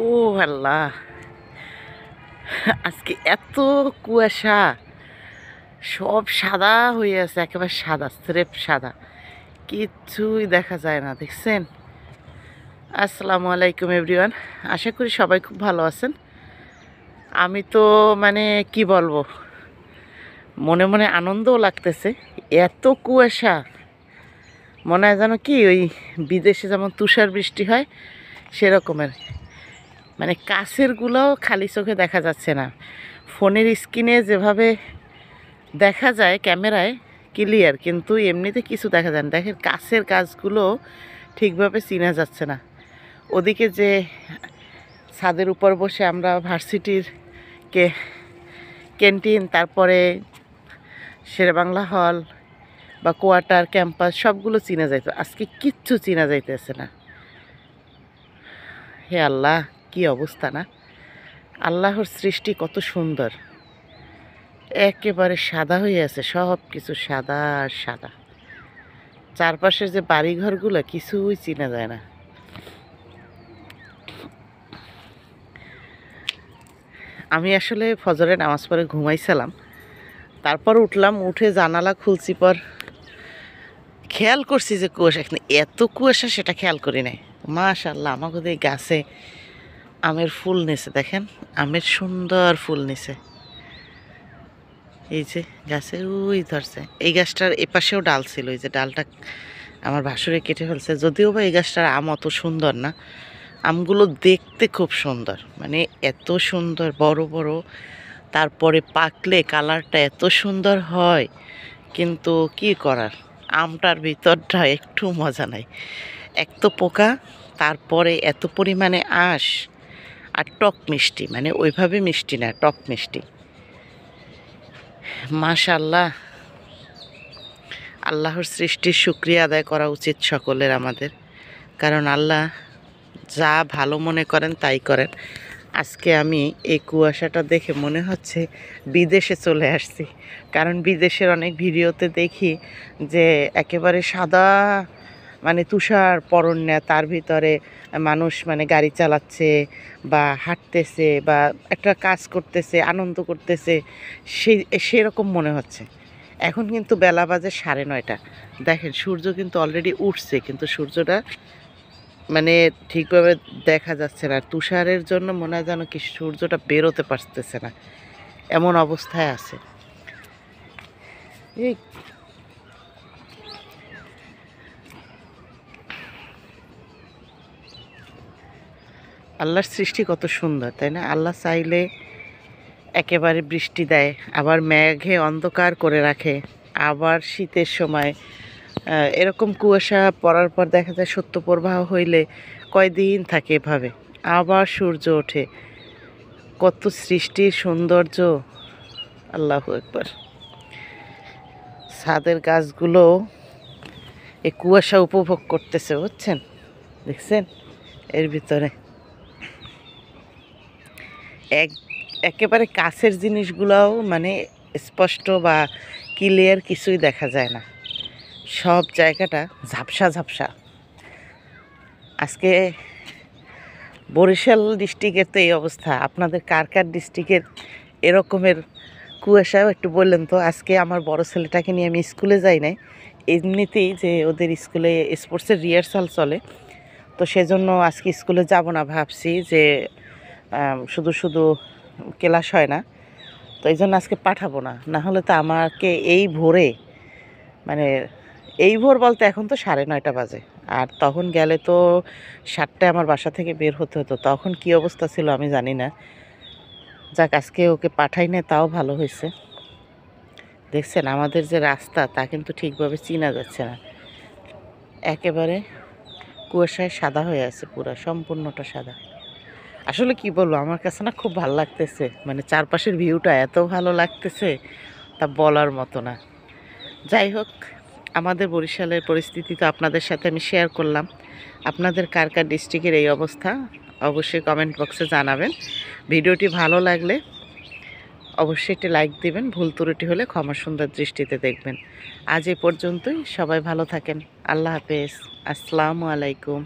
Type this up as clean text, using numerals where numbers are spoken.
ও আল্লাহ, আজকে এত কুয়াশা, সব সাদা হয়ে আছে, একেবারে সাদা, স্রেফ সাদা, কিচ্ছুই দেখা যায় না। দেখছেন? আসসালামু আলাইকুম এভরিওয়ান। আশা করি সবাই খুব ভালো আছেন। আমি তো মানে কি বলবো, মনে মনে আনন্দও লাগতেছে। এত কুয়াশা, মনে হয় যেন কি ওই বিদেশে যেমন তুষার বৃষ্টি হয় সেরকমের। মানে কাছেরগুলোও খালি চোখে দেখা যাচ্ছে না। ফোনের স্ক্রিনে যেভাবে দেখা যায় ক্যামেরায় ক্লিয়ার, কিন্তু এমনিতে কিছু দেখা যায় না। দেখেন কাছের কাজগুলো ঠিকভাবে চেনা যাচ্ছে না। ওদিকে যে ছাদের উপর বসে আমরা ভার্সিটির কে ক্যান্টিন, তারপরে শেরেবাংলা হল বা কোয়ার্টার ক্যাম্পাস সবগুলো চেনা যাইতো, আজকে কিচ্ছু চেনা যাইতেছে না। হে আল্লাহ, কি অবস্থা না! আল্লাহর সৃষ্টি কত সুন্দর, একেবারে সাদা হয়ে আছে, সব কিছু সাদা আর সাদা। চারপাশের যে বাড়িঘরগুলো কিছুই চেনা যায় না। আমি আসলে ফজরে নামাজ পড়ে ঘুমাইছিলাম, তারপর উঠলাম, উঠে জানালা খুলছি, পর খেয়াল করছি যে কুয়াশা, এখানে এত কুয়াশা সেটা খেয়াল করি নাই। মাশাআল্লাহ, আমাকে এই গাছে আমের ফুল নিছে, দেখেন আমের সুন্দর ফুল নিছে। এই যে গাছে ওই ধরছে, এই গাছটার এপাশেও ডাল ছিল, এই যে ডালটা আমার ভাসুরে কেটে ফেলছে। যদিও বা এই গাছটার আম অত সুন্দর না, আমগুলো দেখতে খুব সুন্দর, মানে এত সুন্দর বড় বড়, তারপরে পাকলে কালারটা এত সুন্দর হয়। কিন্তু কি করার, আমটার ভিতরটা একটু মজা নাই। এক তো পোকা, তারপরে এত পরিমাণে আঁশ, আর টক মিষ্টি, মানে ওইভাবে মিষ্টি না, টক মিষ্টি। মাশাআল্লাহ, আল্লাহর সৃষ্টির শুকরিয়া আদায় করা উচিত সকলের আমাদের, কারণ আল্লাহ যা ভালো মনে করেন তাই করেন। আজকে আমি এই কুয়াশাটা দেখে মনে হচ্ছে বিদেশে চলে আসছি, কারণ বিদেশের অনেক ভিডিওতে দেখি যে একেবারে সাদা, মানে তুষার পরণ্যা, তার ভিতরে মানুষ মানে গাড়ি চালাচ্ছে বা হাঁটতেছে বা একটা কাজ করতেছে, আনন্দ করতেছে, সেরকম মনে হচ্ছে। এখন কিন্তু বেলা বাজে 9:30। দেখেন সূর্য কিন্তু অলরেডি উঠছে, কিন্তু সূর্যটা মানে ঠিকভাবে দেখা যাচ্ছে না। তুষারের জন্য মনে হয় যেন কি সূর্যটা বেরোতে পারতেছে না, এমন অবস্থায় আছে। এই আল্লাহর সৃষ্টি কত সুন্দর, তাই না? আল্লাহ চাইলে একেবারে বৃষ্টি দেয়, আবার মেঘে অন্ধকার করে রাখে, আবার শীতের সময় এরকম কুয়াশা পড়ার পর দেখা যায় শৈত্যপ্রবাহ হইলে কয়দিন থাকে এভাবে, আবার সূর্য ওঠে। কত সৃষ্টির সৌন্দর্য! আল্লাহু আকবার। ছাদের গাছগুলো এই কুয়াশা উপভোগ করতেছে, বুঝছেন? দেখছেন এর ভিতরে এক একেবারে কাছের জিনিসগুলোও মানে স্পষ্ট বা ক্লিয়ার কিছুই দেখা যায় না, সব জায়গাটা ঝাপসা ঝাপসা। আজকে বরিশাল ডিস্ট্রিক্টের তো এই অবস্থা, আপনাদের কার কার ডিস্ট্রিক্টের এরকমের কুয়াশাও একটু বললেন তো। আজকে আমার বড় ছেলেটাকে নিয়ে আমি স্কুলে যাই নাই, এমনিতেই যে ওদের স্কুলে স্পোর্টসের রিহার্সাল চলে, তো সেজন্য আজকে স্কুলে যাব না, ভাবছি যে শুধু শুধু ক্লাস হয় না, তো এই জন্য আজকে পাঠাবো না। না হলে তো আমাকে এই ভোরে, মানে এই ভোর বলতে এখন তো 9:30 বাজে, আর তখন গেলে তো 7টায় আমার বাসা থেকে বের হতে হতো, তখন কি অবস্থা ছিল আমি জানি না। যাক, আজকে ওকে পাঠাই না, তাও ভালো হয়েছে। দেখছেন আমাদের যে রাস্তা তা কিন্তু ঠিকভাবে চেনা যাচ্ছে না, একেবারে কুয়াশায় সাদা হয়ে আছে, পুরো সম্পূর্ণটা সাদা। আসলে কি বলবো, আমার কাছে না খুব ভালো লাগতেছে, মানে চারপাশের ভিউটা এত ভালো লাগতেছে তা বলার মতো না। যাই হোক, আমাদের বরিশালের পরিস্থিতি তো আপনাদের সাথে আমি শেয়ার করলাম। আপনাদের কার কার ডিস্ট্রিক্টের এই অবস্থা অবশ্যই কমেন্ট বক্সে জানাবেন। ভিডিওটি ভালো লাগলে অবশ্যই একটি লাইক দিবেন, ভুল ত্রুটি হলে ক্ষমা সুন্দর দৃষ্টিতে দেখবেন। আজ এ পর্যন্তই, সবাই ভালো থাকেন। আল্লাহ হাফেজ, আসসালামু আলাইকুম।